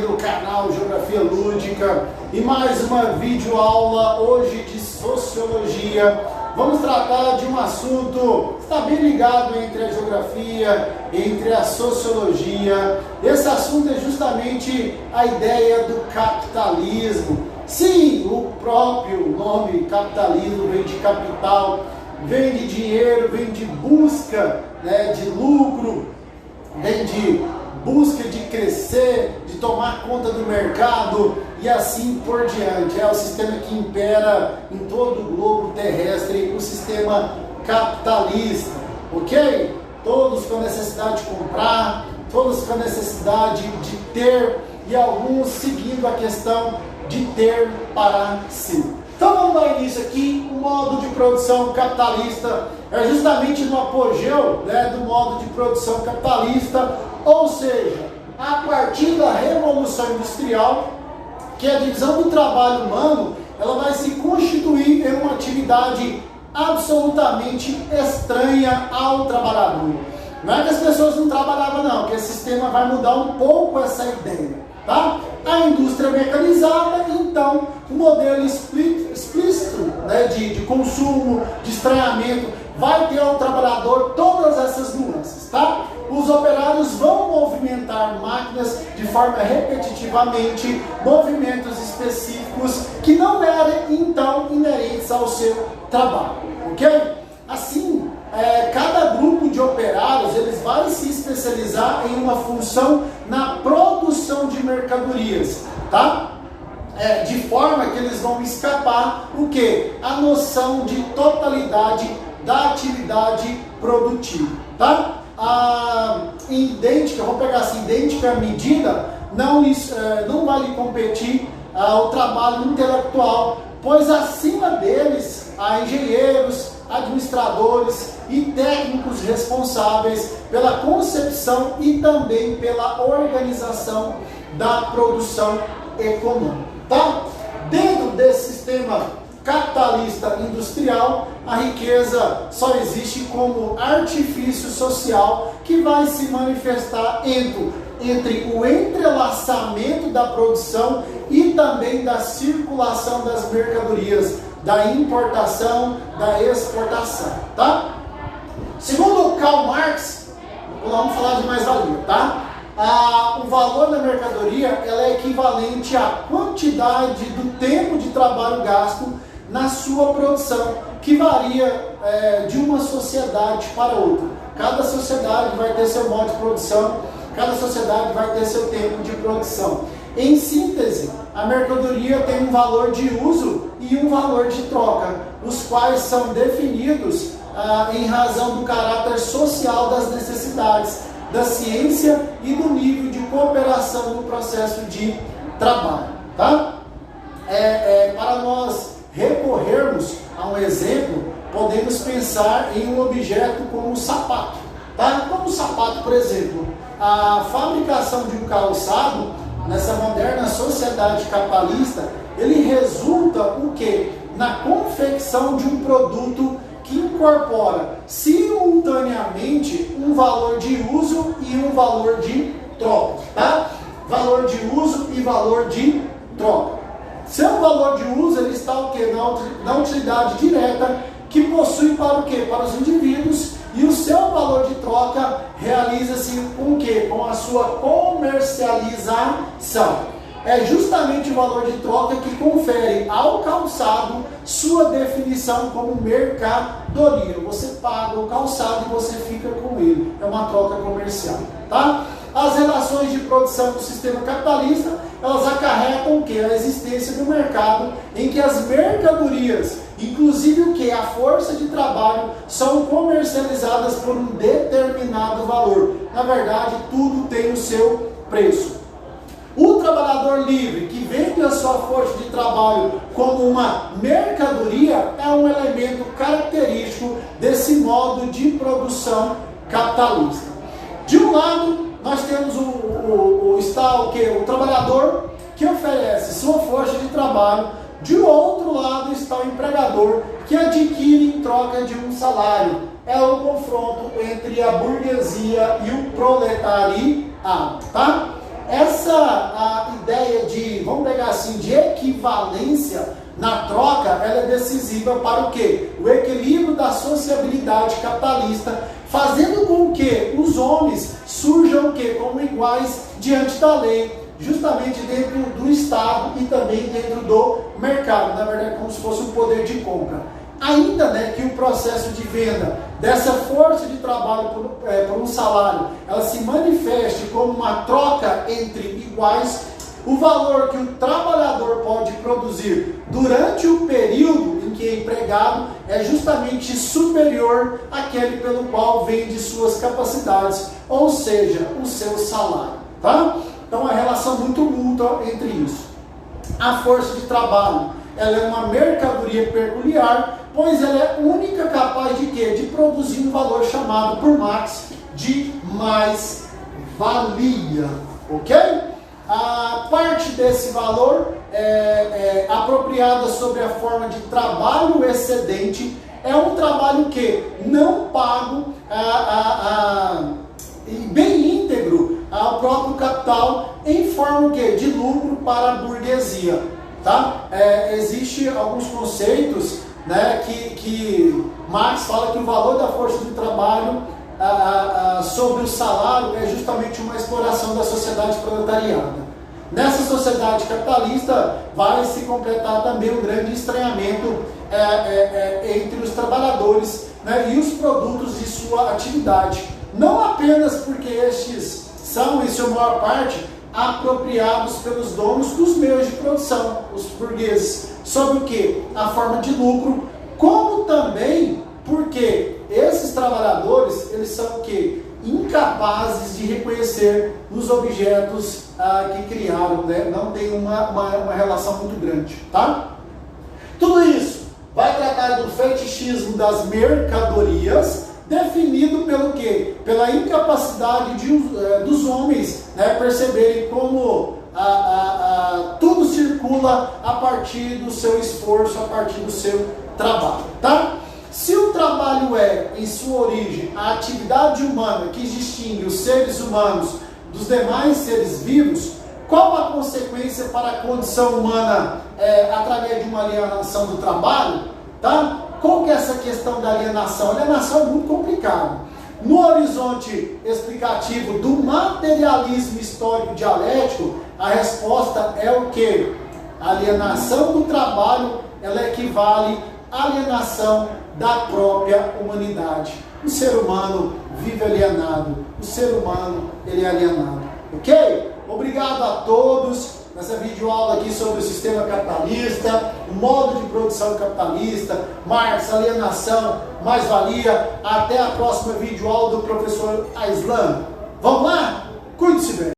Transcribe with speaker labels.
Speaker 1: do canal Geografia Lúdica e mais uma videoaula hoje de Sociologia. Vamos tratar de um assunto que está bem ligado entre a Geografia, entre a Sociologia. Esse assunto é justamente a ideia do capitalismo. Sim, o próprio nome capitalismo vem de capital, vem de dinheiro, vem de busca, de lucro, vem de busca de crescer, de tomar conta do mercado e assim por diante. É o sistema que impera em todo o globo terrestre, o sistema capitalista, ok? Todos com a necessidade de comprar, todos com a necessidade de ter e alguns seguindo a questão de ter para si. Então vamos dar início aqui. O modo de produção capitalista é justamente no apogeu do modo de produção capitalista, ou seja, a partir da Revolução Industrial, que a divisão do trabalho humano ela vai se constituir em uma atividade absolutamente estranha ao trabalhador. Não é que as pessoas não trabalhavam não, que esse sistema vai mudar um pouco essa ideia, tá? A indústria mecanizada, então, o modelo explícito de consumo, de estranhamento, vai ter ao trabalhador todas essas nuances, tá? Os operários vão movimentar máquinas de forma repetitivamente, movimentos específicos que não eram, então, inerentes ao seu trabalho, ok? Assim, cada grupo de operários eles vai se especializar em uma função na produção de mercadorias, tá? De forma que eles vão escapar o quê? A noção de totalidade da atividade produtiva, tá? Vamos pegar assim, idêntica medida, não vai lhe competir o trabalho intelectual, pois acima deles há engenheiros, administradores e técnicos responsáveis pela concepção e também pela organização da produção econômica, tá? Dentro desse sistema capitalista industrial, a riqueza só existe como artifício social que vai se manifestar entre o entrelaçamento da produção e também da circulação das mercadorias, da importação, da exportação, tá? Segundo Karl Marx, vamos falar de mais-valia, tá? O valor da mercadoria ela é equivalente à quantidade do tempo de trabalho gasto na sua produção, que varia de uma sociedade para outra. Cada sociedade vai ter seu modo de produção, cada sociedade vai ter seu tempo de produção. Em síntese, a mercadoria tem um valor de uso e um valor de troca, os quais são definidos em razão do caráter social das necessidades, da ciência e do nível de cooperação no processo de trabalho, tá? Para nós recorrermos a um exemplo, podemos pensar em um objeto como o sapato, tá? Como o sapato, por exemplo, a fabricação de um calçado nessa moderna sociedade capitalista, ele resulta o quê? Na confecção de um produto que incorpora simultaneamente um valor de uso e um valor de troca, tá? Valor de uso e valor de troca. Seu valor de uso ele está o quê? Na utilidade direta que possui para o quê? Para os indivíduos, e o seu valor de troca realiza-se com o quê? Com a sua comercialização. É justamente o valor de troca que confere ao calçado sua definição como mercadoria. Você paga o calçado e você fica com ele. É uma troca comercial, tá? As relações de produção do sistema capitalista, elas acarretam o quê? A existência do mercado em que as mercadorias, inclusive o quê? A força de trabalho, são comercializadas por um determinado valor. Na verdade, tudo tem o seu preço. O trabalhador livre, que vende a sua força de trabalho como uma mercadoria, é um elemento característico desse modo de produção capitalista. De um lado, nós temos o trabalhador que oferece sua força de trabalho. De outro lado está o empregador que adquire em troca de um salário. É o confronto entre a burguesia e o proletariado, tá? Essa ideia de, vamos pegar assim, de equivalência na troca, ela é decisiva para o quê? O equilíbrio da sociabilidade capitalista, fazendo com que os homens surjam o quê? Como iguais diante da lei, justamente dentro do Estado e também dentro do mercado, na verdade como se fosse um poder de compra. Ainda, né, que o processo de venda dessa força de trabalho por um salário, ela se manifeste como uma troca entre iguais, o valor que o trabalhador pode produzir durante o período em que é empregado é justamente superior àquele pelo qual vende suas capacidades, ou seja, o seu salário, tá? Então, uma relação muito mútua entre isso. A força de trabalho, ela é uma mercadoria peculiar, pois ela é única capaz de quê? De produzir um valor chamado por Marx de mais-valia, ok? A parte desse valor é apropriada sob a forma de trabalho excedente, é um trabalho que não pago bem íntegro ao próprio capital em forma de lucro para a burguesia, tá? Existe alguns conceitos, né, que Marx fala que o valor da força de trabalho sobre o salário é justamente uma exploração da sociedade proletariada. Nessa sociedade capitalista vai se completar também um grande estranhamento entre os trabalhadores, né, e os produtos de sua atividade. Não apenas porque estes são, em sua maior parte, apropriados pelos donos dos meios de produção, os burgueses, sob o que? A forma de lucro, como também porque esses trabalhadores, eles são o quê? Incapazes de reconhecer os objetos que criaram, né? Não tem uma relação muito grande, tá? Tudo isso vai tratar do fetichismo das mercadorias, definido pelo quê? Pela incapacidade dos homens, né, perceberem como tudo circula a partir do seu esforço, a partir do seu trabalho, tá? Se o trabalho é, em sua origem, a atividade humana que distingue os seres humanos dos demais seres vivos, qual a consequência para a condição humana através de uma alienação do trabalho, tá? Qual que é essa questão da alienação? A alienação é muito complicada. No horizonte explicativo do materialismo histórico dialético, a resposta é o quê? A alienação do trabalho, ela equivale à alienação da própria humanidade. O ser humano vive alienado. O ser humano, ele é alienado. Ok? Obrigado a todos nessa videoaula aqui sobre o sistema capitalista, o modo de produção capitalista, Marx, alienação, mais-valia. Até a próxima videoaula do professor Aislan. Vamos lá? Cuide-se bem!